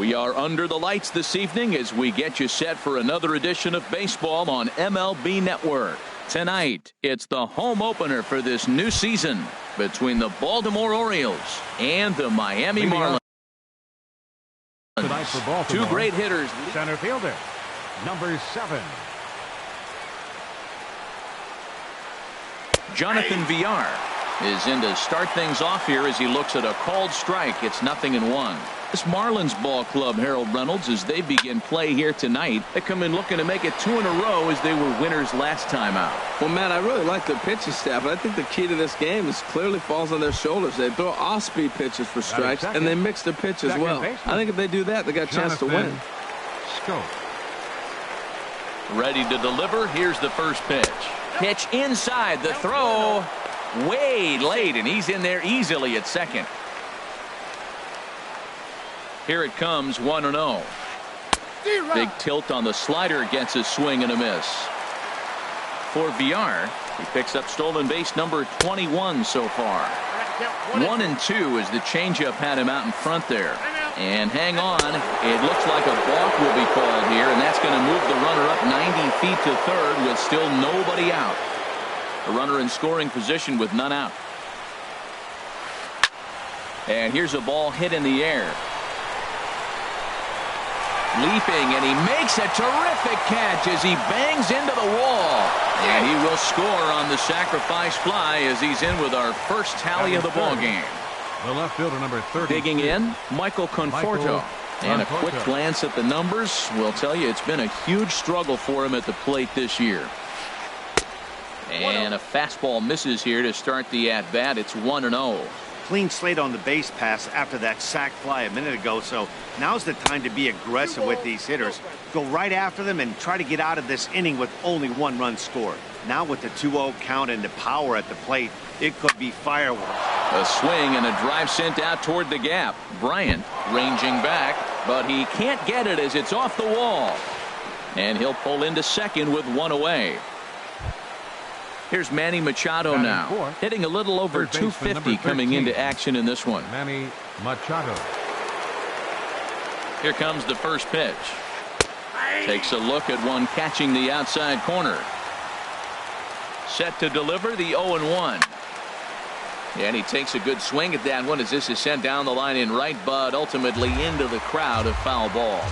We are under the lights this evening as we get you set for another edition of baseball on MLB Network. Tonight, it's the home opener for this new season between the Baltimore Orioles and the Miami Marlins. Tonight for Baltimore, two great hitters. Center fielder, number 7. Jonathan Villar is in to start things off here as he looks at a called strike. It's 0-1. This Marlins ball club, Harold Reynolds, as they begin play here tonight, they come in looking to make it 2 in a row as they were winners last time out. Well, man, I really like the pitching staff, but I think the key to this game is clearly falls on their shoulders. They throw off-speed pitches for strikes, and they mix the pitch as well. I think if they do that, they got a chance to win. Ready to deliver. Here's the first pitch. Pitch inside. The throw way late, and he's in there easily at second. Here it comes, 1-0. Big tilt on the slider, gets a swing and a miss. For Villar, he picks up stolen base number 21 so far. 1-2 as the changeup had him out in front there. And hang on, it looks like a balk will be called here, and that's going to move the runner up 90 feet to third with still nobody out. A runner in scoring position with none out. And here's a ball hit in the air. Leaping, and he makes a terrific catch as he bangs into the wall. And he will score on the sacrifice fly as he's in with our first tally of the ball game. The left fielder, number 30. Digging in, Michael Conforto. And a quick glance at the numbers will tell you it's been a huge struggle for him at the plate this year. And a fastball misses here to start the at-bat. It's 1-0. Clean slate on the base pass after that sac fly a minute ago, so now's the time to be aggressive with these hitters. Go right after them and try to get out of this inning with only 1 run scored. Now with the 2-0 count and the power at the plate, it could be fireworks. A swing and a drive sent out toward the gap. Bryant ranging back, but he can't get it as it's off the wall. And he'll pull into second with 1 away. Here's Manny Machado now, hitting a little over 250 coming into action in this one. Manny Machado. Here comes the first pitch. Takes a look at one catching the outside corner. Set to deliver the 0-1. And he takes a good swing at that one as this is sent down the line in right, but ultimately into the crowd, of foul ball.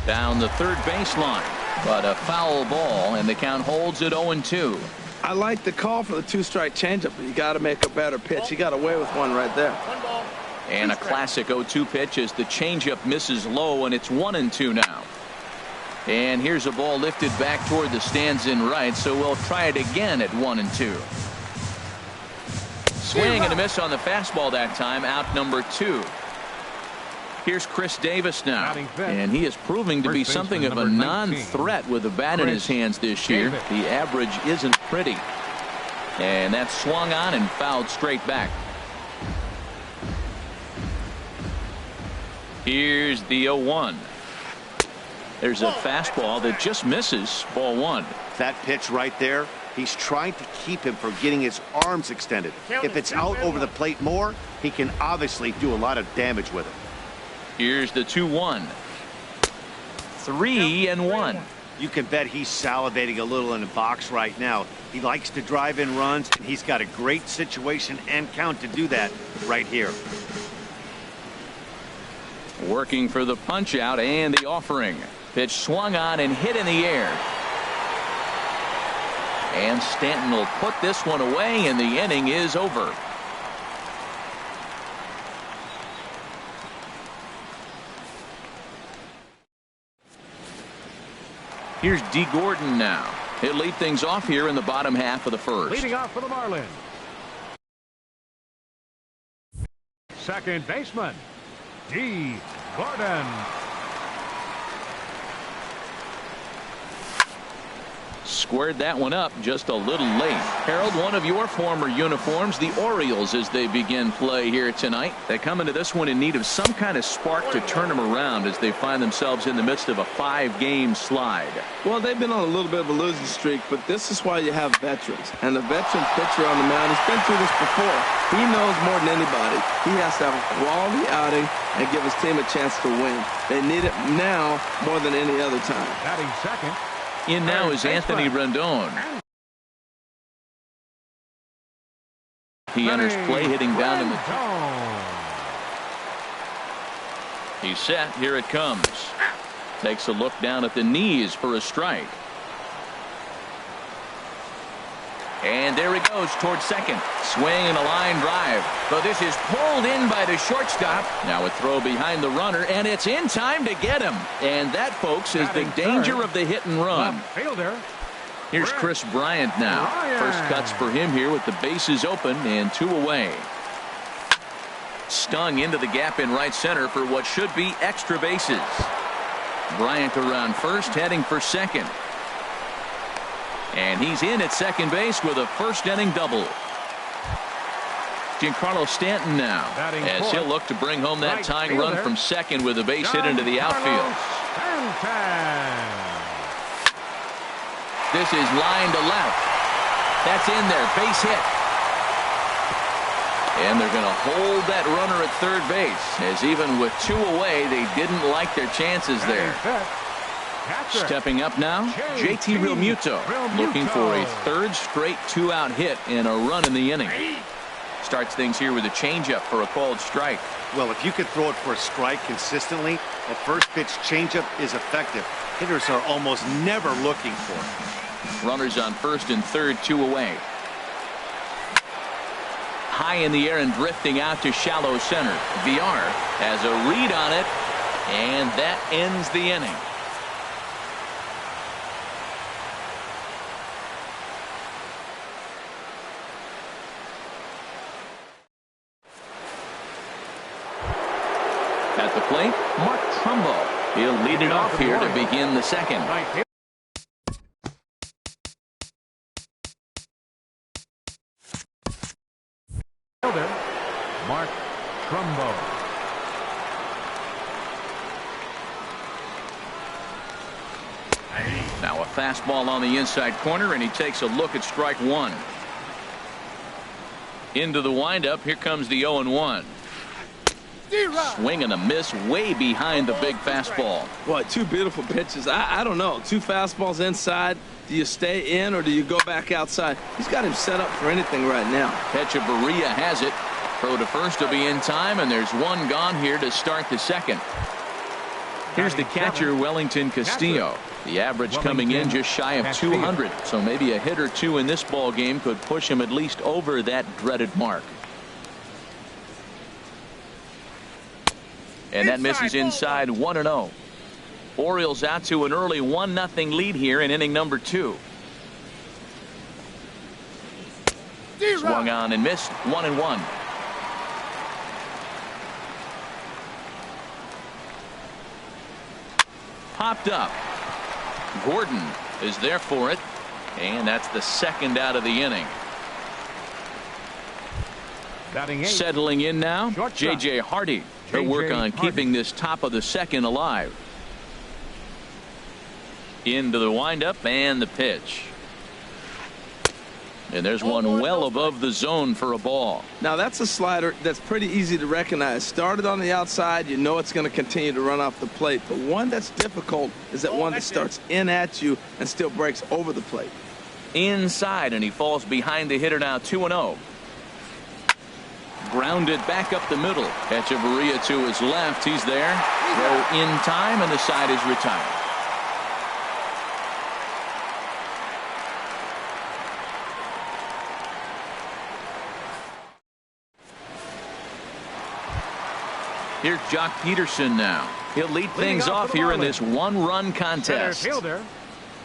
Down the third baseline, but a foul ball, and the count holds at 0-2. I like the call for the 2-strike changeup, but you got to make a better pitch. He got away with one right there. And a classic 0-2 pitch as the changeup misses low, and it's 1-2 now. And here's a ball lifted back toward the stands in right, so we'll try it again at 1-2. Swing and a miss on the fastball that time, out number 2. Here's Chris Davis now, and he is proving to be something of a non-threat with the bat in his hands this year. The average isn't pretty. And that's swung on and fouled straight back. Here's the 0-1. There's a fastball that just misses, ball 1. That pitch right there, he's trying to keep him from getting his arms extended. If it's out over the plate more, he can obviously do a lot of damage with it. Here's the 2-1. 3-1. You can bet he's salivating a little in the box right now. He likes to drive in runs, and he's got a great situation and count to do that right here. Working for the punch out and the offering. Pitch swung on and hit in the air. And Stanton will put this one away, and the inning is over. Here's D. Gordon now. He'll lead things off here in the bottom half of the first. Leading off for the Marlins, second baseman, D. Gordon. Squared that one up just a little late. Harold, one of your former uniforms, the Orioles, as they begin play here tonight. They come into this one in need of some kind of spark to turn them around as they find themselves in the midst of a 5-game slide. Well, they've been on a little bit of a losing streak, but this is why you have veterans. And the veteran pitcher on the mound has been through this before. He knows more than anybody. He has to have a quality outing and give his team a chance to win. They need it now more than any other time. Batting second. In now is Anthony Rendon. He enters play hitting down in the... He's set. Here it comes. Takes a look down at the knees for a strike. And there he goes towards second. Swing and a line drive. But this is pulled in by the shortstop. Now a throw behind the runner, and it's in time to get him. And that, folks, is the danger of the hit and run. Fielder. Here's Chris Bryant now. First cuts for him here with the bases open and 2 away. Stung into the gap in right center for what should be extra bases. Bryant around first, heading for second. And he's in at second base with a first-inning double. Giancarlo Stanton now, as he'll look to bring home that tying run from second with a base hit into the outfield. This is line to left. That's in there, base hit. And they're going to hold that runner at third base, as even with 2 away, they didn't like their chances there. Stepping up now, JT Realmuto, looking for a third straight 2-out hit and a run in the inning. Starts things here with a changeup for a called strike. Well, if you could throw it for a strike consistently, that first pitch changeup is effective. Hitters are almost never looking for it. Runners on first and third, 2 away. High in the air and drifting out to shallow center. VR has a read on it, and that ends the inning. At the plate, Mark Trumbo. He'll lead it off here to begin the second. Mark Trumbo. Now a fastball on the inside corner, and he takes a look at strike 1. Into the windup. Here comes the 0-1. Swing and a miss way behind the big fastball. Boy, 2 beautiful pitches. I don't know. 2 fastballs inside. Do you stay in or do you go back outside? He's got him set up for anything right now. Echeverria has it. Throw to first will be in time, and there's 1 gone here to start the second. Here's the catcher, Wellington Castillo. The average coming in just shy of 200. So maybe a hit or 2 in this ball game could push him at least over that dreaded mark. And that misses inside, 1-0. Orioles out to an early 1-0 lead here in inning number 2. Swung on and missed, 1-1. Popped up. Gordon is there for it, and that's the second out of the inning. Settling in now, J.J. Hardy. He'll work on keeping this top of the second alive. Into the windup and the pitch. And there's one well above the zone for a ball. Now that's a slider that's pretty easy to recognize. Started on the outside, you know it's going to continue to run off the plate. But one that's difficult is that one that starts in at you and still breaks over the plate. Inside, and he falls behind the hitter now, 2-0. Grounded back up the middle. Echeverria to his left. He's there. Throw in time, and the side is retired. Here's Jock Peterson now. He'll lead things off here in this 1-run contest. Fielder,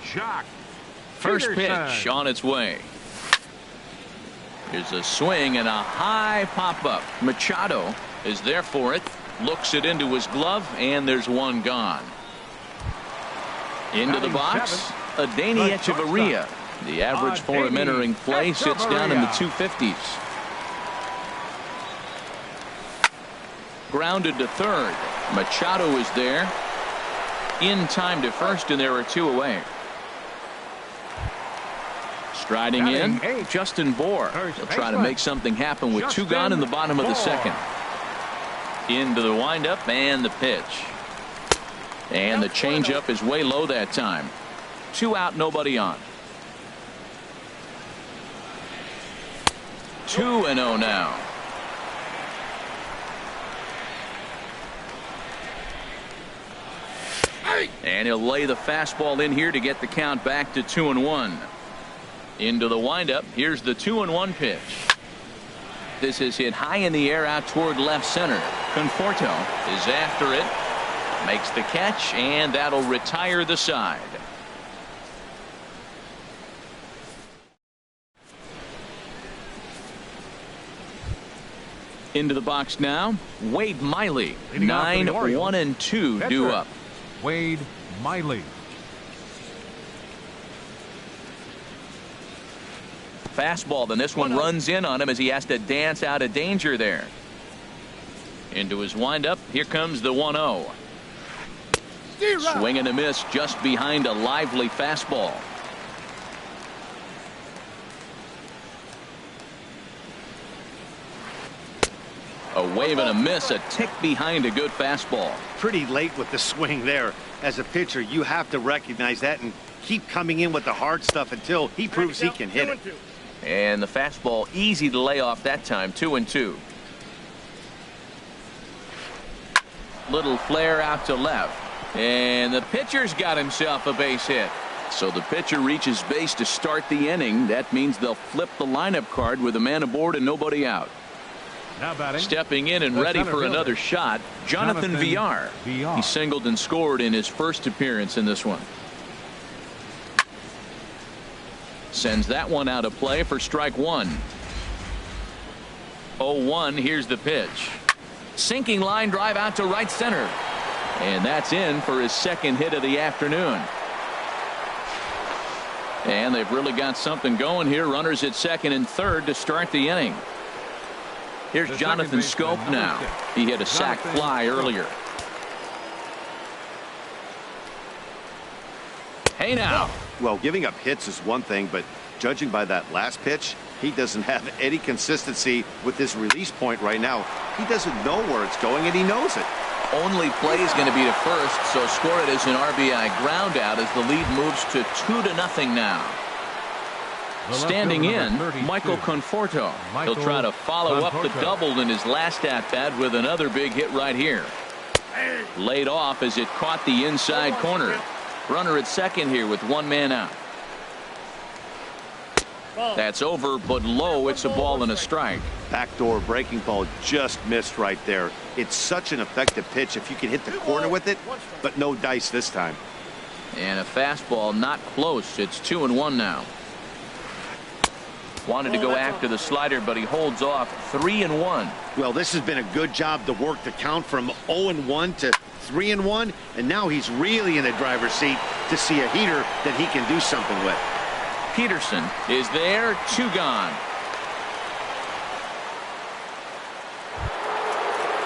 Jock First Peterson. pitch on its way. Here's a swing and a high pop-up. Machado is there for it. Looks it into his glove, and there's one gone. Into the box. Adani Echeverria. The average for him entering play sits down in the 250s. Grounded to third. Machado is there. In time to first, and there are 2 away. Striding in, Justin Bour. He'll try to make something happen with 2 gone in the bottom of the second. Into the windup and the pitch. And the changeup is way low that time. 2 out, nobody on. 2-0 now. And he'll lay the fastball in here to get the count back to 2-1. Into the windup. Here's the 2-1 pitch. This is hit high in the air out toward left center. Conforto is after it. Makes the catch, and that'll retire the side. Into the box now, Wade Miley. 9-1-2 due up. Wade Miley. Fastball, then this one runs in on him as he has to dance out of danger there. Into his windup, here comes the 1-0. Swing and a miss just behind a lively fastball. A wave and a miss, a tick behind a good fastball. Pretty late with the swing there. As a pitcher, you have to recognize that and keep coming in with the hard stuff until he proves he can hit it. And the fastball easy to lay off that time. 2-2. Little flare out to left. And the pitcher's got himself a base hit. So the pitcher reaches base to start the inning. That means they'll flip the lineup card with a man aboard and nobody out. Now batting. Stepping in and ready for another shot, Jonathan Villar. He singled and scored in his first appearance in this one. Sends that one out of play for strike 1. 0-1. Here's the pitch. Sinking line drive out to right center. And that's in for his second hit of the afternoon. And they've really got something going here. Runners at second and third to start the inning. Here's Jonathan Scope now. He hit a sac fly earlier. Hey now. Well, giving up hits is one thing, but judging by that last pitch, he doesn't have any consistency with this release point right now. He doesn't know where it's going, and he knows it. Only play is going to be to first, so score it as an RBI ground out as the lead moves to 2-0 now. Standing in, Michael Conforto. He'll try to follow up the double in his last at-bat with another big hit right here. Laid off as it caught the inside corner. Runner at second here with 1 man out. That's over, but low. It's a ball and a strike. Backdoor breaking ball just missed right there. It's such an effective pitch if you can hit the corner with it, but no dice this time. And a fastball not close. It's 2-1 now. Wanted to go after the slider, but he holds off. 3-1. Well, this has been a good job to work the count from 0-1 to 3-1, and now he's really in the driver's seat to see a heater that he can do something with. Peterson is there. 2 gone.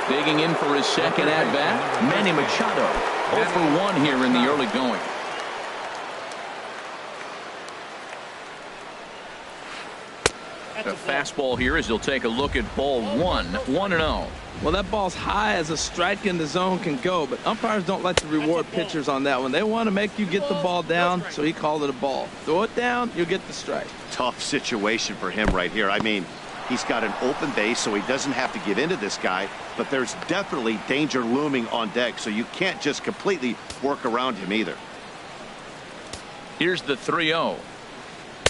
Digging in for his second at-bat, Manny Machado. 0 for 1 here in the early going. A fastball here as he'll take a look at ball 1. 1-0. Well, that ball's high as a strike in the zone can go, but umpires don't like to reward pitchers on that one. They want to make you get the ball down, so he called it a ball. Throw it down, you'll get the strike. Tough situation for him right here. I mean, he's got an open base, so he doesn't have to get into this guy, but there's definitely danger looming on deck, so you can't just completely work around him either. Here's the 3-0.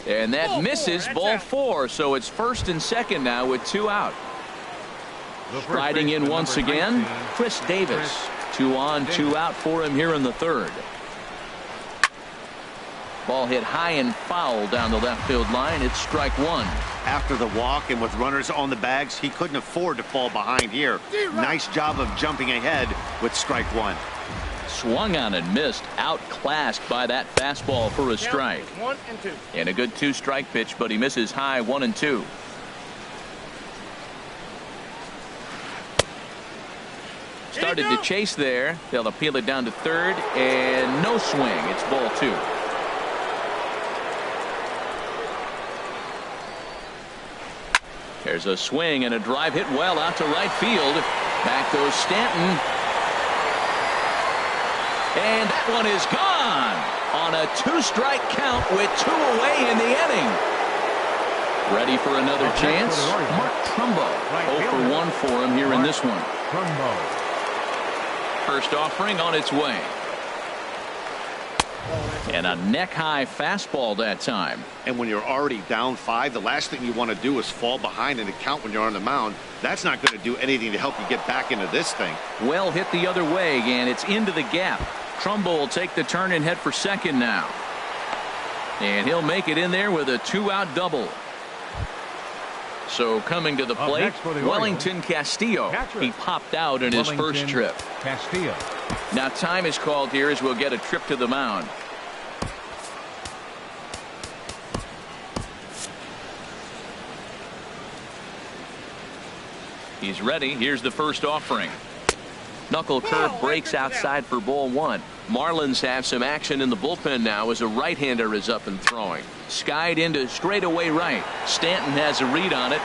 And that misses ball 4, so it's first and second now with 2 out. Striding in once again, Chris Davis. 2 on, 2 out for him here in the third. Ball hit high and foul down the left field line. It's strike 1. After the walk and with runners on the bags, he couldn't afford to fall behind here. Nice job of jumping ahead with strike 1. Swung on and missed. Outclassed by that fastball for a strike. 1-2. And a good 2-strike pitch, but he misses high 1-2. Started to chase there. They'll appeal it down to third, and no swing. It's ball 2. There's a swing and a drive hit well out to right field. Back goes Stanton. And that one is gone on a 2-strike count with 2 away in the inning. Ready for another chance? Mark Trumbo. 0 for 1 for him here in this one. First offering on its way. And a neck-high fastball that time. And when you're already down 5, the last thing you want to do is fall behind in the count when you're on the mound. That's not going to do anything to help you get back into this thing. Well hit the other way, and it's into the gap. Trumbo will take the turn and head for second now. And he'll make it in there with a 2-out double. So coming to the plate, Wellington Castillo. He popped out in his first trip. Castillo. Now time is called here as we'll get a trip to the mound. He's ready. Here's the first offering. Knuckle curve breaks outside for ball 1. Marlins have some action in the bullpen now as a right-hander is up and throwing. Skied into straightaway right. Stanton has a read on it.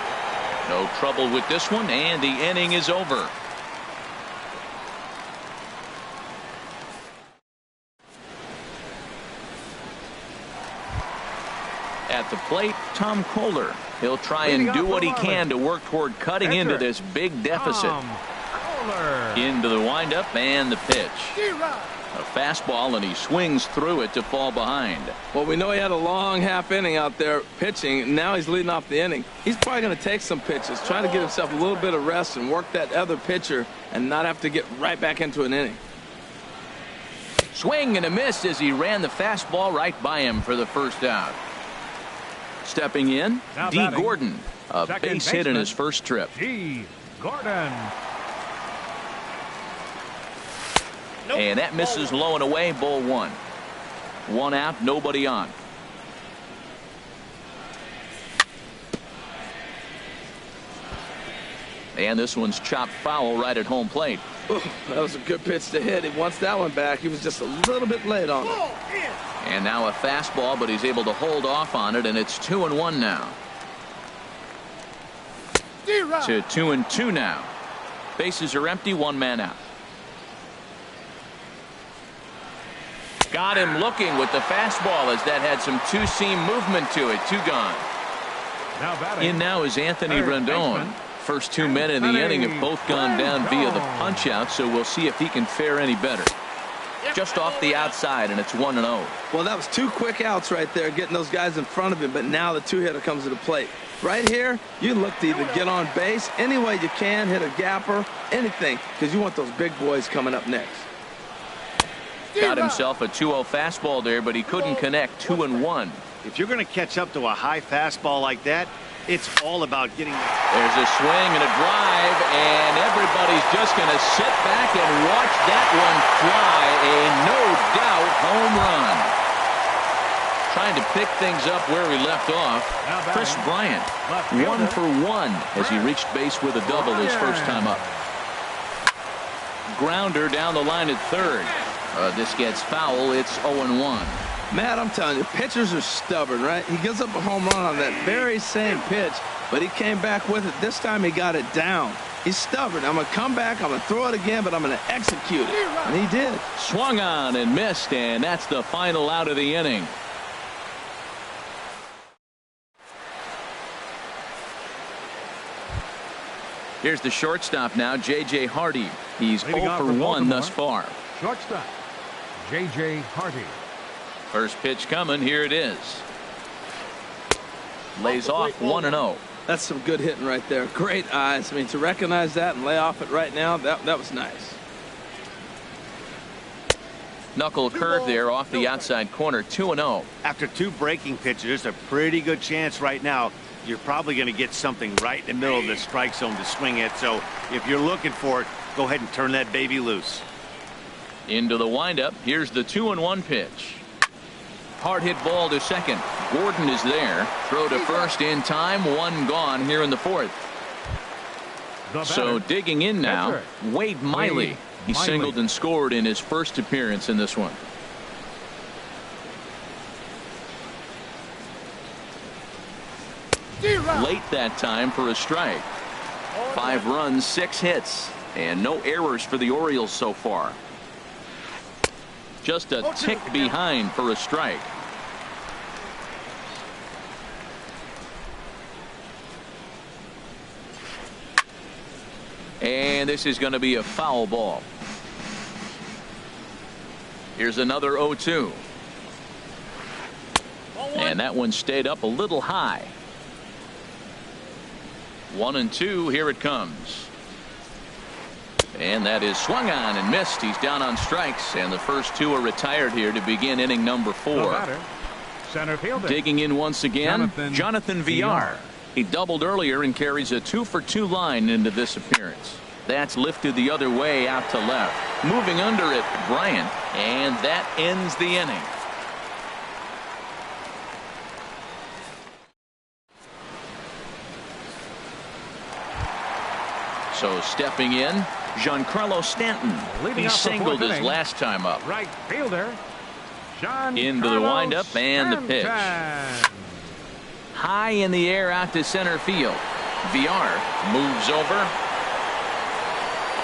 No trouble with this one, and the inning is over. At the plate, Tom Kohler. He'll try and do what he can to work toward cutting into this big deficit. Into the windup and the pitch. A fastball, and he swings through it to fall behind. Well, we know he had a long half inning out there pitching. Now he's leading off the inning. He's probably going to take some pitches, trying to get himself a little bit of rest and work that other pitcher and not have to get right back into an inning. Swing and a miss as he ran the fastball right by him for the first out. Stepping in, D. Gordon, a base hit in his first trip. D. Gordon. And that misses low and away, ball 1. 1 out, nobody on. And this one's chopped foul right at home plate. Ooh, that was a good pitch to hit. He wants that one back. He was just a little bit late on it. And now a fastball, but he's able to hold off on it, and it's 2-1 now. To 2-2 now. Bases are empty, 1 man out. Got him looking with the fastball as that had some two-seam movement to it. 2 gone. In now is Anthony Rendon. First 2 men in the inning have both gone down via the punch-out, so we'll see if he can fare any better. Just off the outside, and it's 1-0. Well, that was 2 quick outs right there, getting those guys in front of him, but now the 2-hitter comes to the plate. Right here, you look to either get on base any way you can, hit a gapper, anything, because you want those big boys coming up next. Got himself a 2-0 fastball there, but he couldn't connect. 2-1. If you're going to catch up to a high fastball like that, it's all about getting. There's a swing and a drive, and everybody's just going to sit back and watch that one fly. A no-doubt home run. Trying to pick things up where we left off. Chris Bryant, 1 for 1 as he reached base with a double his first time up. Grounder down the line at third. This gets foul. It's 0-1. Matt, I'm telling you, pitchers are stubborn, right? He gives up a home run on that very same pitch, but he came back with it. This time he got it down. He's stubborn. I'm going to come back, I'm going to throw it again, but I'm going to execute it. And he did. Swung on and missed, and that's the final out of the inning. Here's the shortstop now, J.J. Hardy. He's 0 for 1 thus far. Shortstop, J.J. Hardy. First pitch coming. Here it is. Lays off 1-0. That's some good hitting right there. Great eyes. I mean, to recognize that and lay off it right now, that was nice. Knuckle curve there off the outside corner. 2-0. After 2 breaking pitches, there's a pretty good chance right now you're probably going to get something right in the middle of the strike zone to swing at. So if you're looking for it, go ahead and turn that baby loose. Into the windup. Here's the 2-1 pitch. Hard hit ball to second. Gordon is there. Throw to first in time. One gone here in the fourth. So digging in now, Wade Miley. He singled and scored in his first appearance in this one. Late that time for a strike. 5 runs, 6 hits, and no errors for the Orioles so far. Just a tick behind for a strike. And this is going to be a foul ball. Here's another 0-2. And that one stayed up a little high. 1-2. Here it comes. And that is swung on and missed. He's down on strikes, and the first 2 are retired here to begin inning number 4. Center fielder. Digging in once again, Jonathan Villar. He doubled earlier and carries a 2-for-2 line into this appearance. That's lifted the other way out to left. Moving under it, Bryant, and that ends the inning. So stepping in, Giancarlo Stanton. He singled his last time up. Right fielder. Into the windup and the pitch. High in the air out to center field. Villar moves over.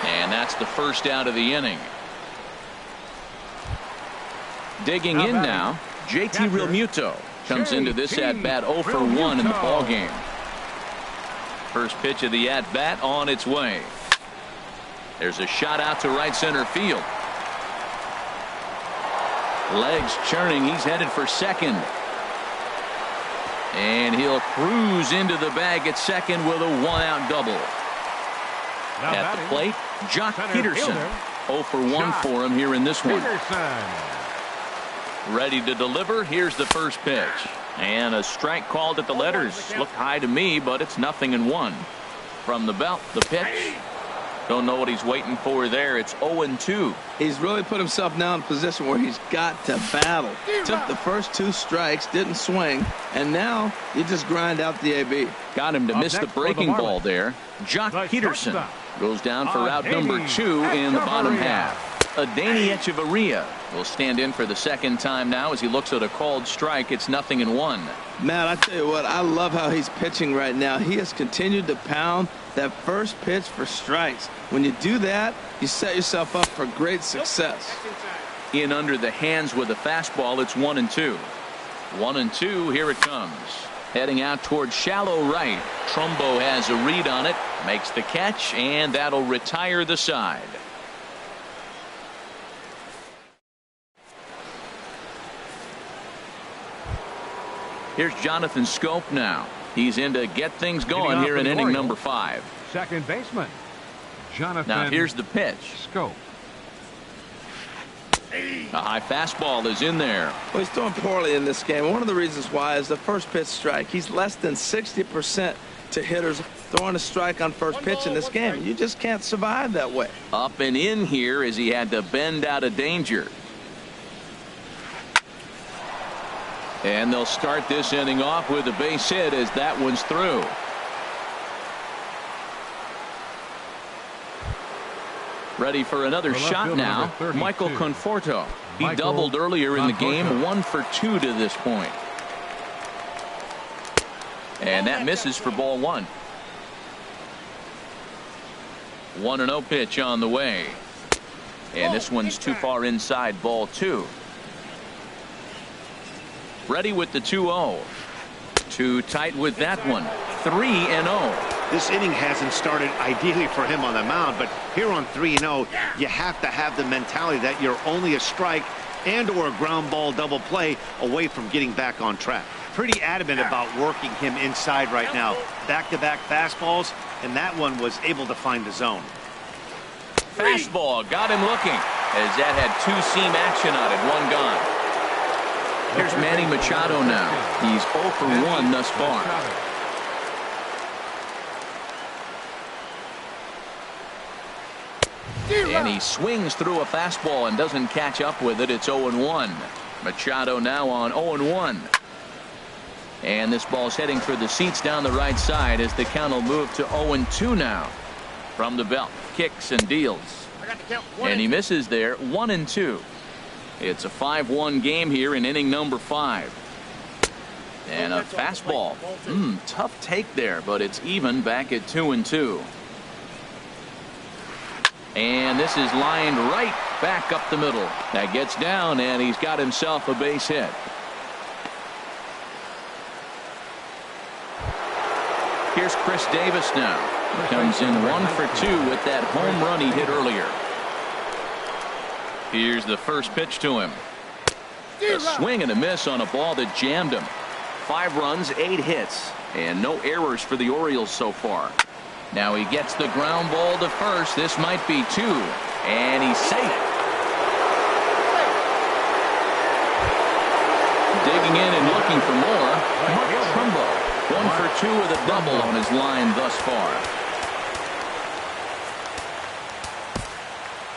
And that's the first out of the inning. Digging in now, JT Realmuto comes into this at-bat 0 for 1 in the ballgame. First pitch of the at-bat on its way. There's a shot out to right center field. Legs churning. He's headed for second. And he'll cruise into the bag at second with a 1-out double. At the plate, Jock Peterson. 0 for 1 for him here in this one. Ready to deliver. Here's the first pitch. And a strike called at the letters. Looked high to me, but it's 0-1. From the belt, the pitch. Don't know what he's waiting for there. It's 0-2. He's really put himself now in a position where he's got to battle. Took the first 2 strikes, didn't swing, and now you just grind out the AB. Got him to miss the breaking ball there. Jock Peterson goes down for out number 2 in the bottom half. Adeiny Echeverria will stand in for the second time now as he looks at a called strike. It's 0-1. Matt, I tell you what, I love how he's pitching right now. He has continued to pound that first pitch for strikes. When you do that, you set yourself up for great success. In under the hands with a fastball, it's 1-2. 1-2, here it comes. Heading out towards shallow right. Trumbo has a read on it, makes the catch, and that'll retire the side. Here's Jonathan Scope now. He's in to get things going here in inning number 5. Second baseman, Jonathan. Now here's the pitch. Scope. A high fastball is in there. Well, he's throwing poorly in this game. One of the reasons why is the first pitch strike. He's less than 60% to hitters throwing a strike on first pitch in this game. You just can't survive that way. Up and in here as he had to bend out of danger. And they'll start this inning off with a base hit as that one's through. Ready for another shot now. Michael Conforto. He doubled earlier in the game. 1 for 2 to this point. And that misses for ball 1. 1-0 pitch on the way. And this one's too far inside, ball 2. Ready with the 2-0. Too tight with that one. 3-0. This inning hasn't started ideally for him on the mound, but here on 3-0, you have to have the mentality that you're only a strike and or a ground ball double play away from getting back on track. Pretty adamant about working him inside right now. Back-to-back fastballs, and that one was able to find the zone. Fastball got him looking as that had 2-seam action on it. 1 gone. Here's Manny Machado now. He's 0 for 1 thus far. And he swings through a fastball and doesn't catch up with it. It's 0-1. Machado now on 0-1. And this ball's heading for the seats down the right side as the count will move to 0-2 now. From the belt, kicks and deals. And he misses there, 1-2. It's a 5-1 game here in inning number 5. And a fastball. Tough take there, but it's even back at 2-2. And this is lined right back up the middle. That gets down, and he's got himself a base hit. Here's Chris Davis now. He comes in 1 for 2 with that home run he hit earlier. Here's the first pitch to him. A swing and a miss on a ball that jammed him. 5 runs, 8 hits, and no errors for the Orioles so far. Now he gets the ground ball to first. This might be 2, and he's safe. Digging in and looking for more. Mark Trumbo, 1 for 2 with a double on his line thus far.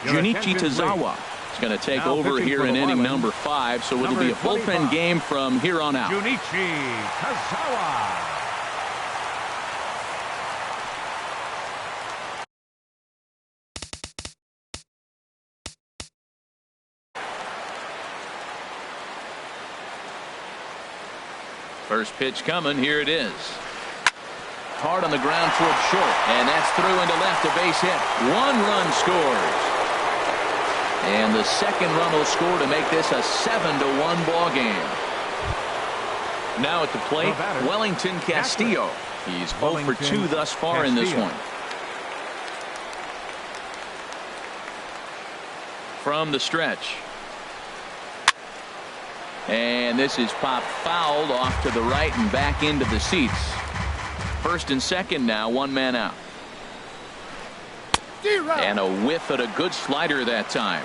Junichi Tazawa is going to take over here in inning number 5, so it'll be a bullpen game from here on out. Junichi Tazawa. First pitch coming. Here it is. Hard on the ground towards short, and that's through into left, a base hit. 1 run scores. And the second run will score to make this a 7-1 ball game. Now at the plate, Wellington Castillo. He's 0 for 2 thus far in this one. From the stretch. And this is popped fouled off to the right and back into the seats. First and second now, 1 man out. And a whiff at a good slider that time.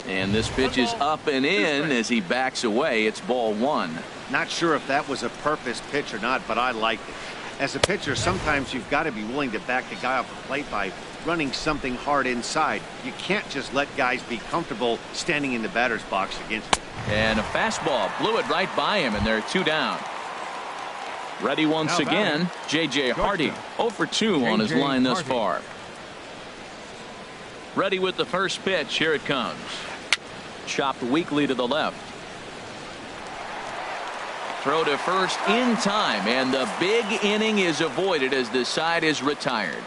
And this pitch is up and in as he backs away. It's ball 1. Not sure if that was a purpose pitch or not, but I liked it. As a pitcher, sometimes you've got to be willing to back the guy off the plate by running something hard inside. You can't just let guys be comfortable standing in the batter's box against him. And a fastball blew it right by him, and they're 2 down. Ready once again, J.J. Hardy, 0 for 2 on his line thus far. Ready with the first pitch. Here it comes. Chopped weakly to the left. Throw to first in time, and the big inning is avoided as the side is retired.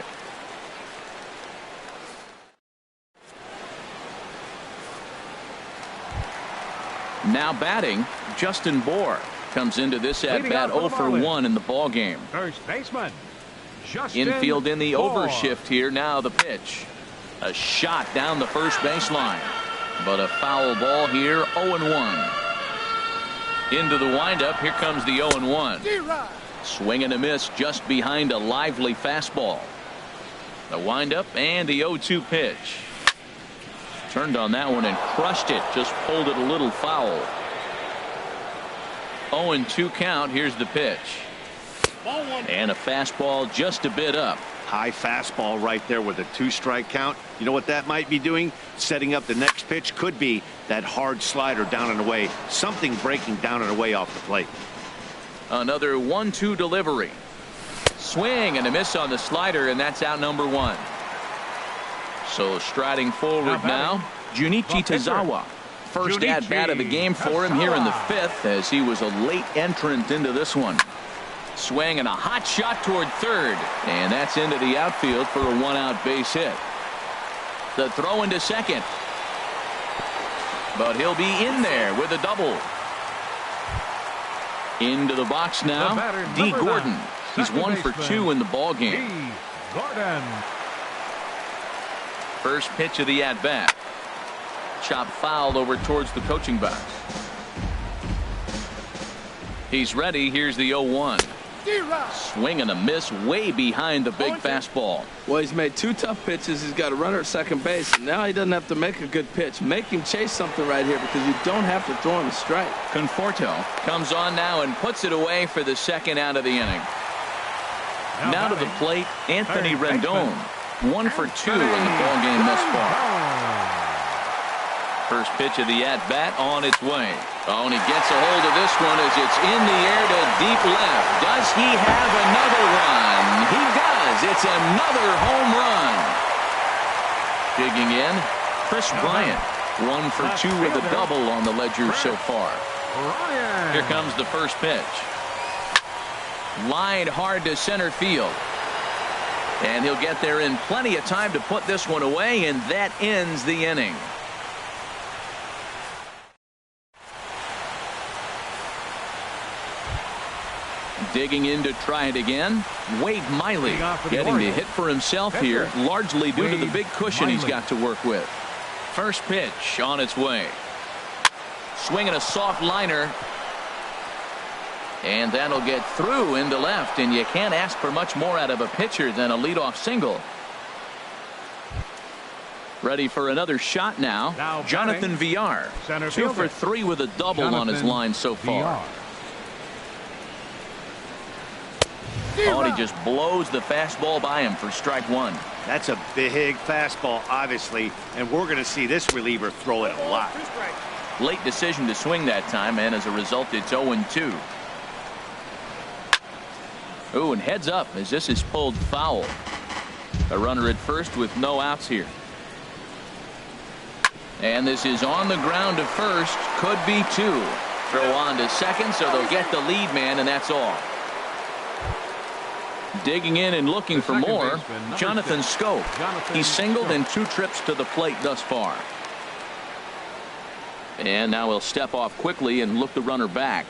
Now batting, Justin Bour comes into this at bat 0 for 1 in the ball game. First baseman, Justin Infield in the Bour. overshift here. Now the pitch. A shot down the first baseline, but a foul ball here. 0-1. Into the windup. Here comes the 0-1. Swing and a miss just behind a lively fastball. The windup and the 0-2 pitch. Turned on that one and crushed it. Just pulled it a little foul. 0-2 count. Here's the pitch. And a fastball just a bit up. High fastball right there with a 2-strike count. You know what that might be doing? Setting up the next pitch. Could be that hard slider down and away. Something breaking down and away off the plate. Another 1-2 delivery. Swing and a miss on the slider, and that's out number 1. So striding forward now, Junichi Tazawa. First at bat of the game for him here in the 5th, as he was a late entrant into this one. Swing and a hot shot toward third, and that's into the outfield for a 1-out base hit. The throw into second, but he'll be in there with a double. Into the box now, D. Gordon. He's 1 for 2 in the ball game. D. Gordon. First pitch of the at bat. Chop fouled over towards the coaching box. He's ready. Here's the 0-1. Swing and a miss way behind the big fastball. Well, he's made 2 tough pitches. He's got a runner at second base. And now he doesn't have to make a good pitch. Make him chase something right here because you don't have to throw him a strike. Conforto comes on now and puts it away for the second out of the inning. Now to the plate, Anthony Rendon. 1 for 2 in the ballgame thus far. First pitch of the at-bat on its way. Oh, and he gets a hold of this one as it's in the air to deep left. Does he have another one? He does. It's another home run. Digging in, Chris Bryant. 1 for 2 with a double on the ledger so far. Here comes the first pitch. Lined hard to center field. And he'll get there in plenty of time to put this one away, and that ends the inning. Digging in to try it again, Wade Miley getting the hit for himself here, largely due to the big cushion he's got to work with. First pitch on its way. Swinging a soft liner. And that'll get through into left, and you can't ask for much more out of a pitcher than a leadoff single. Ready for another shot now Jonathan Villar. 2 for 3 with a double on his line so far. Oh, and he just blows the fastball by him for strike 1. That's a big fastball, obviously, and we're going to see this reliever throw it a lot. Late decision to swing that time, and as a result, it's 0-2. Oh, and heads up as this is pulled foul. A runner at first with no outs here. And this is on the ground to first. Could be 2. Throw on to second, so they'll get the lead man, and that's all. Digging in and looking for more, Jonathan Schoop. He's singled in 2 trips to the plate thus far. And now he'll step off quickly and look the runner back.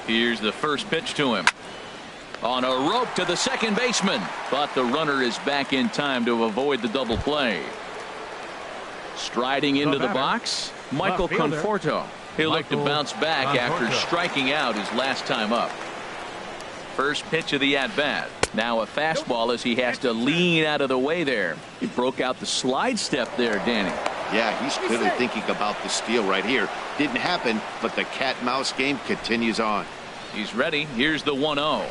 Here's the first pitch to him. On a rope to the second baseman, but the runner is back in time to avoid the double play. Striding into the box, Michael Conforto. He'll look to bounce back after striking out his last time up. First pitch of the at-bat. Now a fastball as he has to lean out of the way there. He broke out the slide step there, Danny. Yeah, he's clearly thinking about the steal right here. Didn't happen, but the cat-mouse game continues on. He's ready. Here's the 1-0.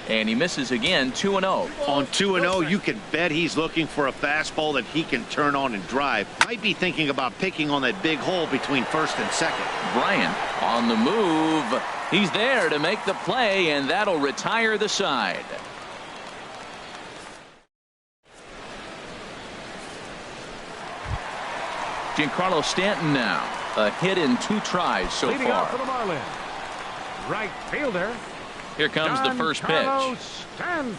And he misses again, 2-0. On 2-0, you can bet he's looking for a fastball that he can turn on and drive. Might be thinking about picking on that big hole between first and second. Bryant on the move. He's there to make the play, and that'll retire the side. Giancarlo Stanton now. A hit in 2 tries so Leading far. off for the Marlins, right fielder. Here comes the first pitch. Stanton.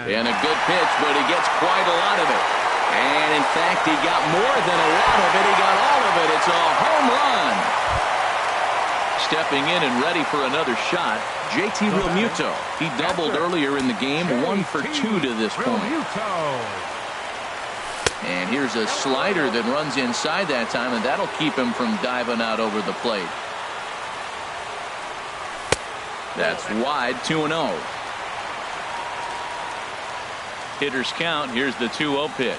And a good pitch, but he gets quite a lot of it. And in fact, he got more than a lot of it. He got all of it. It's a home run. Stepping in and ready for another shot, JT Realmuto. He doubled earlier in the game, 1 for 2 to this point. And here's a slider that runs inside that time, and that'll keep him from diving out over the plate. That's wide, 2-0. Hitters count. Here's the 2-0 pitch.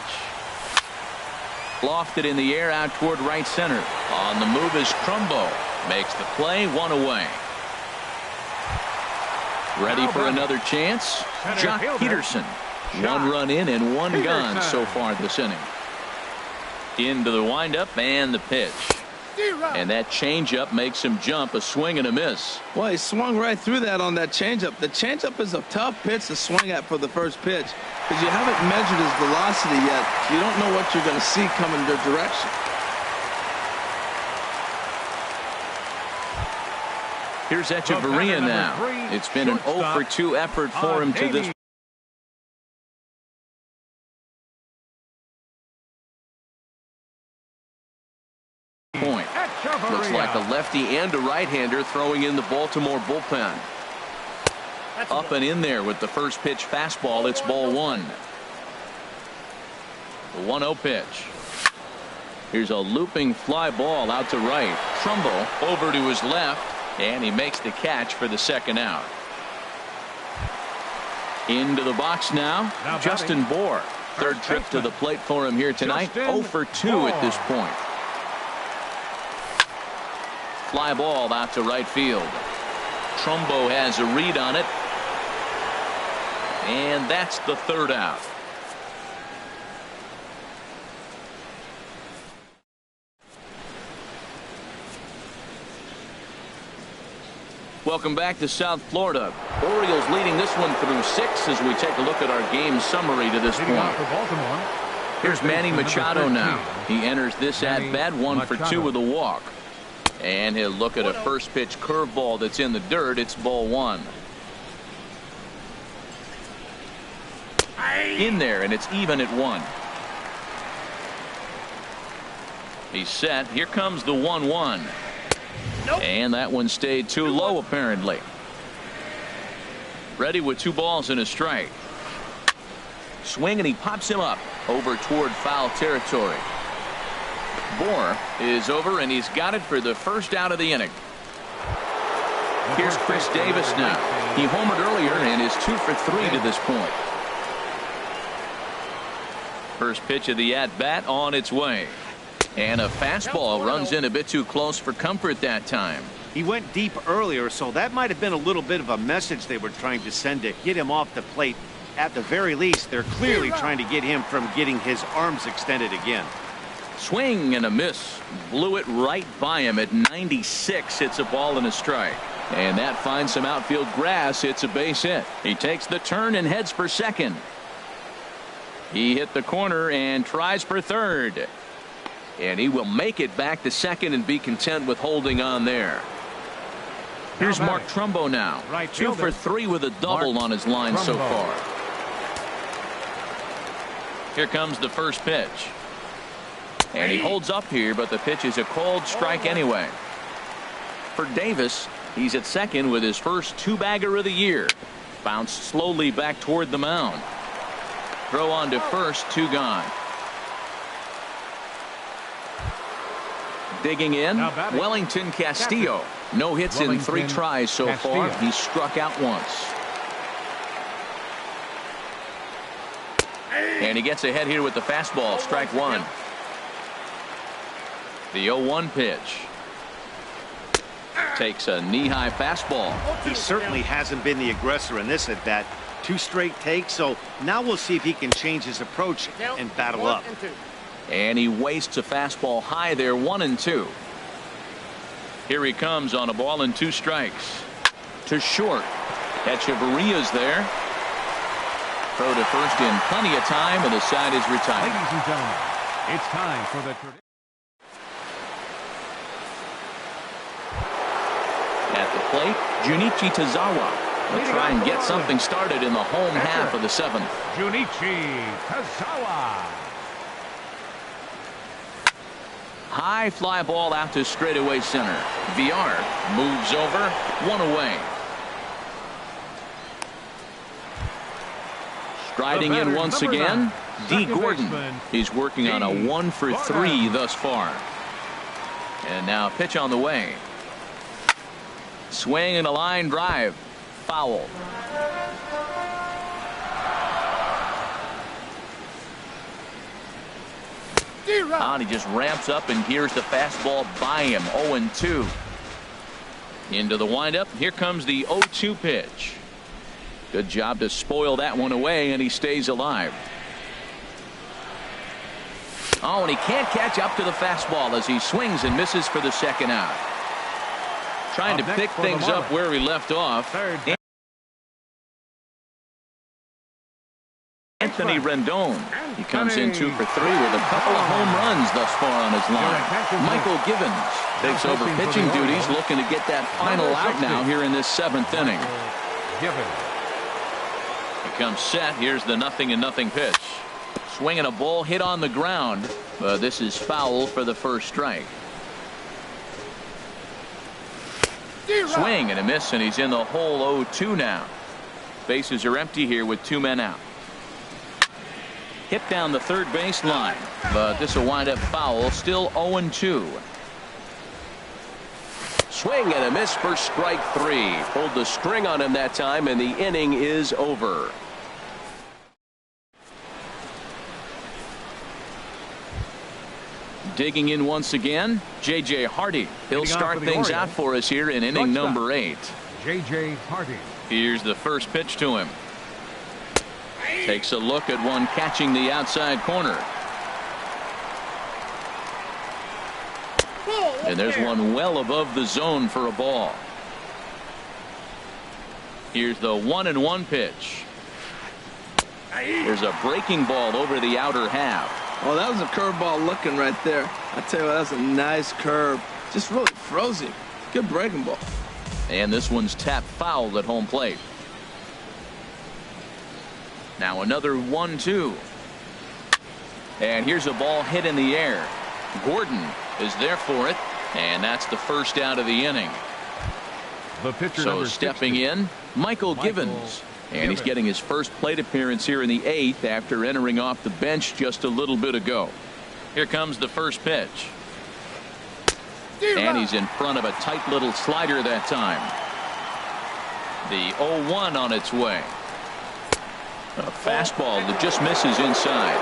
Lofted in the air out toward right center. On the move is Trumbo. Makes the play, 1 away. Ready for another chance? Jock Peterson. 1 run in and 1 gone so far this inning. Into the windup and the pitch. And that changeup makes him jump, a swing and a miss. Well, he swung right through that on that changeup. The changeup is a tough pitch to swing at for the first pitch because you haven't measured his velocity yet. You don't know what you're going to see coming your direction. Here's Echeverria now. It's been an 0 for 2 effort for him to this point. Looks like a lefty and a right-hander throwing in the Baltimore bullpen. Up and in there with the first pitch fastball. It's ball 1. The 1-0 pitch. Here's a looping fly ball out to right. Trumbo over to his left, and he makes the catch for the second out. Into the box now Justin Bour. Third trip to the plate for him here tonight. 0 for 2 at this point. fly ball out to right field. Trumbo has a read on it. And that's the third out. Welcome back to South Florida. Orioles leading this one through 6 as we take a look at our game summary to this point. Here's Manny Machado now. He enters this at-bat 1 for 2 with a walk. And he'll look at a first pitch curveball that's in the dirt. It's ball 1. In there, and it's even at 1. He's set. Here comes the 1-1. And that one stayed too low, apparently. Ready with 2 balls and a strike. Swing, and he pops him up over toward foul territory. Bohr is over, and he's got it for the first out of the inning. Here's Chris Davis now. He homered earlier and is 2 for 3 to this point. First pitch of the at-bat on its way. And a fastball runs in a bit too close for comfort that time. He went deep earlier, so that might have been a little bit of a message they were trying to send to get him off the plate. At the very least, they're clearly trying to get him from getting his arms extended again. Swing and a miss. Blew it right by him at 96. It's a ball and a strike. And that finds some outfield grass. It's a base hit. He takes the turn and heads for second. He hit the corner and tries for third. And he will make it back to second and be content with holding on there. Here's Mark Trumbo now. 2 for 3 with a double on his line so far. Here comes the first pitch. And he holds up here, but the pitch is a called strike anyway. For Davis, he's at second with his first 2-bagger of the year. Bounced slowly back toward the mound. Throw on to first, 2 gone. Digging in, Wellington Castillo. No hits in 3 tries so far. He's struck out once. And he gets ahead here with the fastball, strike 1. The 0-1 pitch. Takes a knee-high fastball. He certainly hasn't been the aggressor in this at bat. 2 straight takes, so now we'll see if he can change his approach and battle up. And he wastes a fastball high there, 1-2. Here he comes on a ball and 2 strikes. To short. Echeverria's there. Throw to first in plenty of time, and the side is retired. Ladies and gentlemen, it's time for the At the plate, Junichi Tazawa will try and get something started in the home half of the 7th. Junichi Tazawa. High fly ball out to straightaway center. VR moves over, 1 away. Striding in once again, D. Gordon. He's working on a 1 for 3 thus far. And now pitch on the way. Swing and a line drive. Foul. And he just ramps up, and here's the fastball by him. 0-2. Into the windup. Here comes the 0-2 pitch. Good job to spoil that one away, and he stays alive. Oh, and he can't catch up to the fastball as he swings and misses for the second out. Trying to pick things up where he left off. Anthony Rendon. He comes in 2 for 3 with a couple of home runs thus far on his line. Michael Givens takes over pitching duties, looking to get that final out now here in this 7th inning. He comes set. Here's the 0-0 pitch. Swinging a ball hit on the ground. This is foul for the first strike. Swing and a miss, and he's in the hole. 0-2 now. Bases are empty here with 2 men out. Hit down the third baseline, but this will wind up foul. Still 0-2. Swing and a miss for strike 3. Pulled the string on him that time, and the inning is over. Digging in once again, J.J. Hardy. He'll start things out for us here in inning number 8. J.J. Hardy. Here's the first pitch to him. Takes a look at one catching the outside corner. And there's one well above the zone for a ball. Here's the 1-1 pitch. There's a breaking ball over the outer half. Oh, that was a curveball looking right there. I tell you what, that's a nice curve. Just really froze him. Good breaking ball. And this one's tapped foul at home plate. Now another 1-2. And here's a ball hit in the air. Gordon is there for it. And that's the first out of the inning. The pitcher so stepping in, Michael Givens. And he's getting his first plate appearance here in the 8th after entering off the bench just a little bit ago. Here comes the first pitch. And he's in front of a tight little slider that time. The 0-1 on its way. A fastball that just misses inside.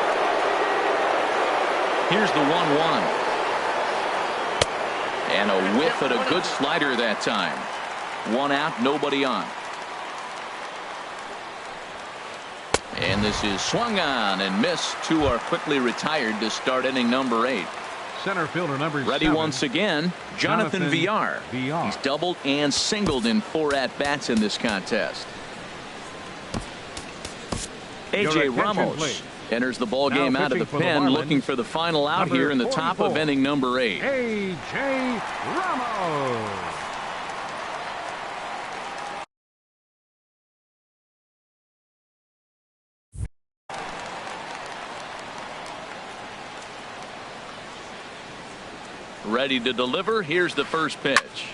Here's the 1-1. And a whiff at a good slider that time. 1 out, nobody on. And this is swung on and missed. 2 are quickly retired to start inning number 8. Center fielder number Ready 7. once again, Jonathan Villar. He's doubled and singled in 4 at-bats in this contest. A.J. Ramos enters the ball game out of the pen, looking for the final out here in the top of inning number 8. A.J. Ramos. Ready to deliver. Here's the first pitch.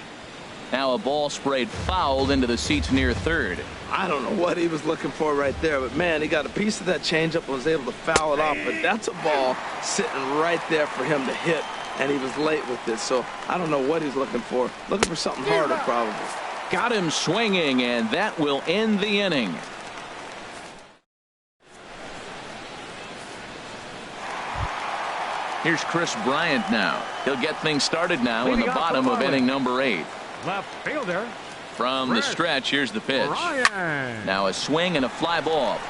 Now a ball sprayed foul into the seats near third. I don't know what he was looking for right there, but man, he got a piece of that changeup and was able to foul it off. But that's a ball sitting right there for him to hit, and he was late with this. So I don't know what he's looking for. Looking for something harder, probably. Got him swinging, and that will end the inning. Here's Chris Bryant now. He'll get things started now in the bottom of inning number 8. Left fielder. From the stretch, here's the pitch. Bryant. Now a swing and a fly ball.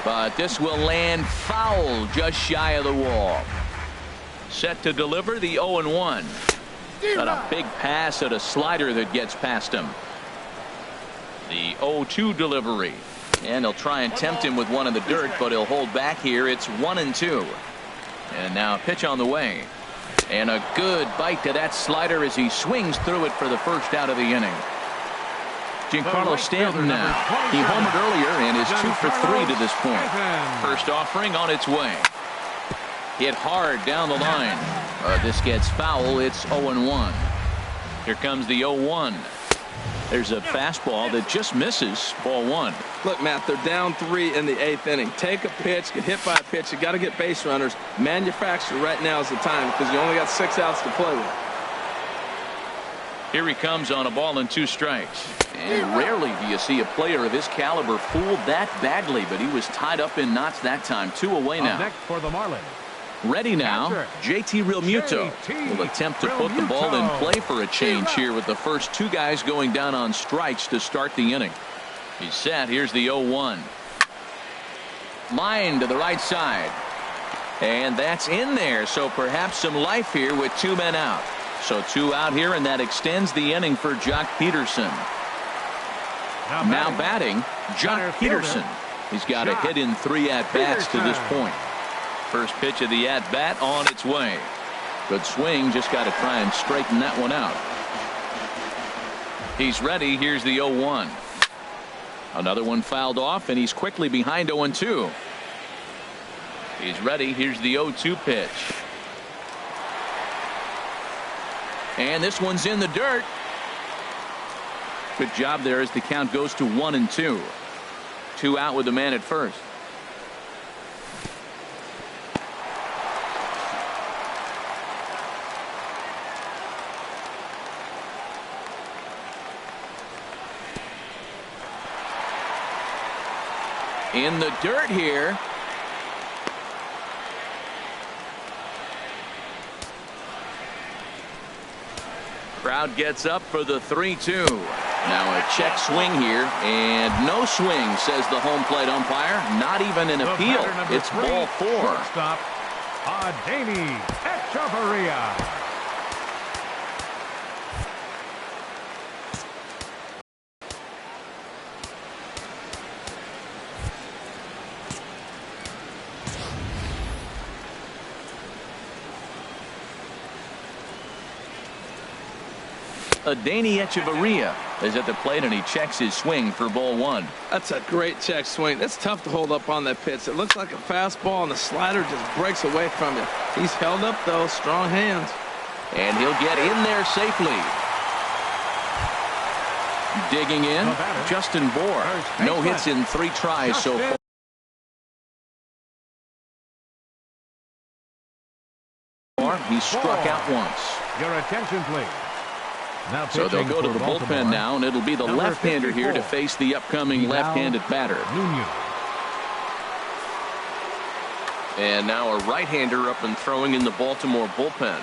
But this will land foul just shy of the wall. Set to deliver the 0-1. Got a big pass at a slider that gets past him. The 0-2 delivery. And he'll try and tempt him with one in the dirt, but he'll hold back here. It's 1-2. And now a pitch on the way. And a good bite to that slider as he swings through it for the first out of the inning. Giancarlo Stanton now. He homered earlier and is 2 for 3 to this point. First offering on its way. Hit hard down the line. This gets foul. It's 0-1. Here comes the 0-1. There's a fastball that just misses. Ball 1. Look, Matt, they're down 3 in the 8th inning. Take a pitch, get hit by a pitch. You got to get base runners. Manufacture right now is the time because you only got 6 outs to play with. Here he comes on a ball and 2 strikes. And rarely do you see a player of his caliber fooled that badly, but he was tied up in knots that time. 2 away now. Next for the Marlins. Ready now, JT Realmuto will attempt to put the ball in play for a change here with the first 2 guys going down on strikes to start the inning. He's set. Here's the 0-1. Line to the right side. And that's in there, so perhaps some life here with 2 men out. So 2 out here, and that extends the inning for Jock Peterson. Now batting, Jock Peterson. He's got a hit in 3 at-bats to this point. First pitch of the at-bat on its way. Good swing, just got to try and straighten that one out. He's ready. Here's the 0-1. Another one fouled off, and he's quickly behind 0-2. He's ready. Here's the 0-2 pitch. And this one's in the dirt. Good job there as the count goes to 1-2. 2 out with the man at first. In the dirt here. Crowd gets up for the 3-2. Now a check swing here, and no swing, says the home plate umpire. Not even an appeal. It's ball 4. Shortstop, Adeiny Echeverria. Adeiny Echeverria is at the plate, and he checks his swing for ball 1. That's a great check swing. That's tough to hold up on that pitch. It looks like a fastball, and the slider just breaks away from you. He's held up, though. Strong hands. And he'll get in there safely. Digging in, Justin Bour. No hits in 3 tries so far. He's struck out once. Your attention, please. Now so they'll go to the Baltimore, bullpen now, and it'll be the left-hander here to face the upcoming left-handed batter. And now a right-hander up and throwing in the Baltimore bullpen.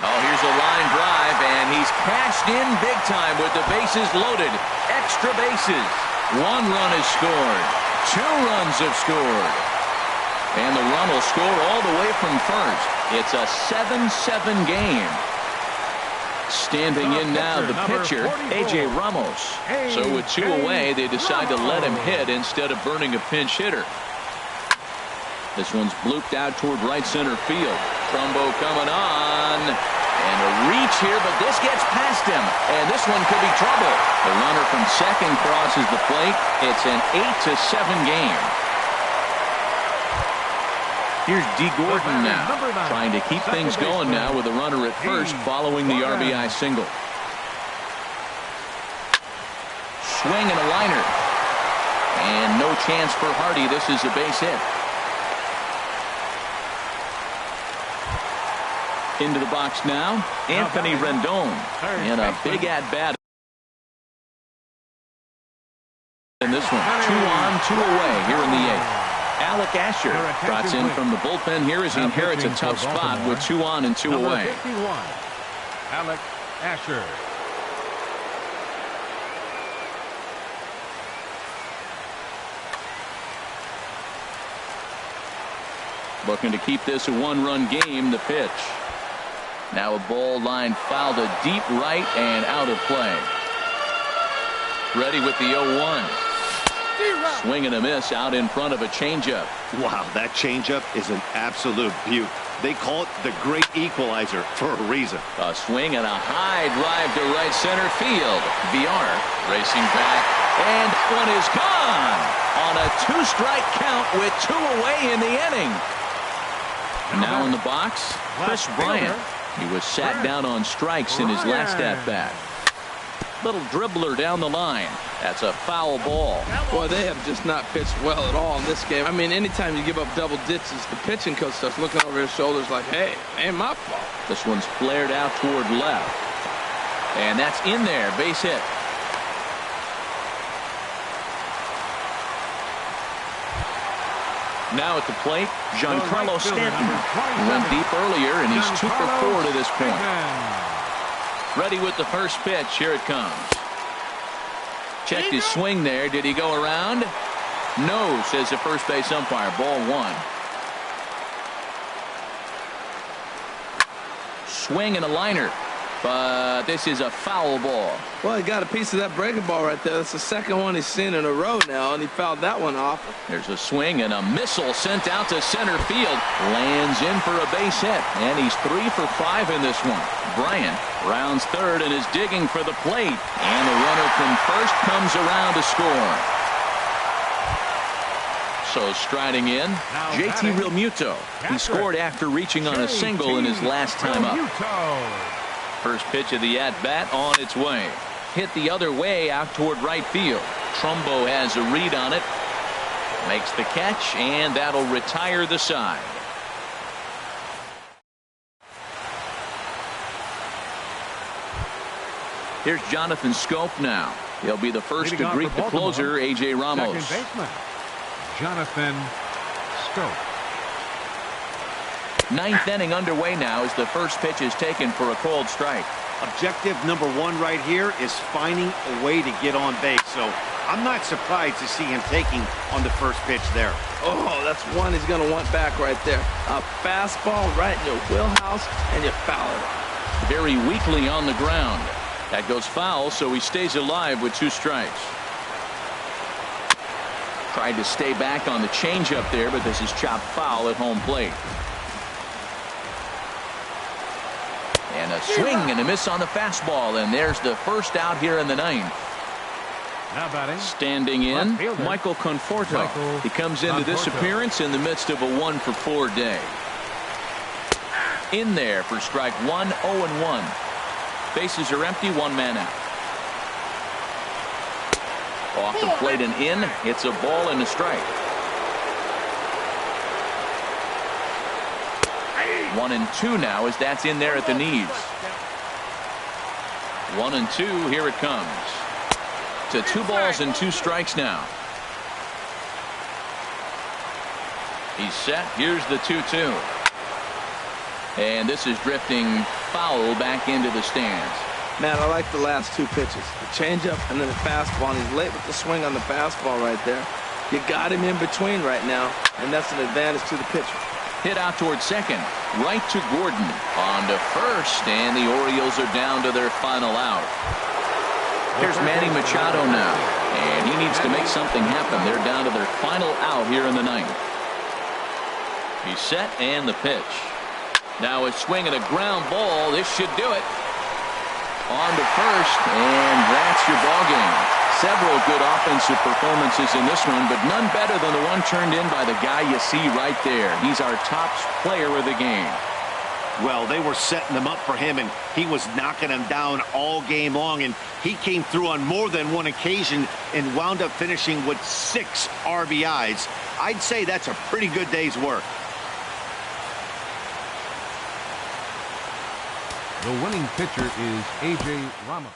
Oh, here's a line drive, and he's cashed in big time with the bases loaded. Extra bases. 1 run is scored. 2 runs have scored. And the run will score all the way from first. It's a 7-7 game. Standing in now, the pitcher, A.J. Ramos. So with 2 away, they decide to let him hit instead of burning a pinch hitter. This one's blooped out toward right center field. Trumbo coming on. And a reach here, but this gets past him. And this one could be trouble. The runner from second crosses the plate. It's an 8-7 game. Here's D. Gordon now, trying to keep things going now with a runner at first following the RBI single. Swing and a liner. And no chance for Hardy. This is a base hit. Into the box now, Anthony Rendon. And a big at-bat in this one. 2 on, 2 away here in the 8th. Alec Asher trots in from the bullpen here as he inherits a tough spot with 2 on and 2 away. 51, Alec Asher. Looking to keep this a 1-run game. The pitch. Now a ball line fouled to deep right and out of play. Ready with the 0-1. Swing and a miss out in front of a changeup. Wow, that changeup is an absolute beaut. They call it the great equalizer for a reason. A swing and a high drive to right center field. VR racing back, and one is gone on a 2-strike count with 2 away in the inning. Now in the box, Chris Bryant. He was sat down on strikes in his last at-bat. Little dribbler down the line. That's a foul ball. Boy, they have just not pitched well at all in this game. I mean, anytime you give up double digits, the pitching coach starts looking over his shoulders like, hey, ain't my fault. This one's flared out toward left. And that's in there. Base hit. Now at the plate, Giancarlo Stanton. He went deep earlier, and he's 2 for 4 to this point. Ready with the first pitch. Here it comes. Checked his swing there. Did he go around? No, says the first base umpire. Ball 1. Swing and a liner. But this is a foul ball. Well, he got a piece of that breaking ball right there. That's the second one he's seen in a row now, and he fouled that one off. There's a swing and a missile sent out to center field. Lands in for a base hit, and he's 3 for 5 in this one. Bryant rounds third and is digging for the plate. And the runner from first comes around to score. So striding in, JT Realmuto. He scored after reaching on a single in his last time up. First pitch of the at-bat on its way. Hit the other way out toward right field. Trumbo has a read on it. Makes the catch, and that'll retire the side. Here's Jonathan Scope now. He'll be the first to greet the closer, A.J. Ramos. Second baseman, Jonathan Scope. Ninth inning underway now as the first pitch is taken for a called strike. Objective number one right here is finding a way to get on base. So I'm not surprised to see him taking on the first pitch there. Oh, that's one he's going to want back right there. A fastball right in your wheelhouse, and you foul it. Very weakly on the ground. That goes foul, so he stays alive with 2 strikes. Tried to stay back on the changeup there, but this is chopped foul at home plate. And a swing and a miss on the fastball, and there's the first out here in the 9th. Now batting. Standing in, Michael Conforto. He comes into this appearance in the midst of a 1-for-4 day. In there for strike 1, 0-1. Bases are empty, 1 man out. Off the plate and in. It's a ball and a strike. 1-2 now as that's in there at the knees. 1-2. Here it comes. To 2 balls and 2 strikes now. He's set. Here's the 2-2. And this is drifting foul back into the stands. Man, I like the last 2 pitches. The changeup and then the fastball. And he's late with the swing on the fastball right there. You got him in between right now, and that's an advantage to the pitcher. Hit out towards second. Right to Gordon. On to first, and the Orioles are down to their final out. Here's Manny Machado now, and he needs to make something happen. They're down to their final out here in the 9th. He's set, and the pitch. Now a swing and a ground ball. This should do it. On to first, and that's your ball game. Several good offensive performances in this one, but none better than the one turned in by the guy you see right there. He's our top player of the game. Well, they were setting them up for him, and he was knocking them down all game long, and he came through on more than one occasion and wound up finishing with 6 RBIs. I'd say that's a pretty good day's work. The winning pitcher is A.J. Ramos.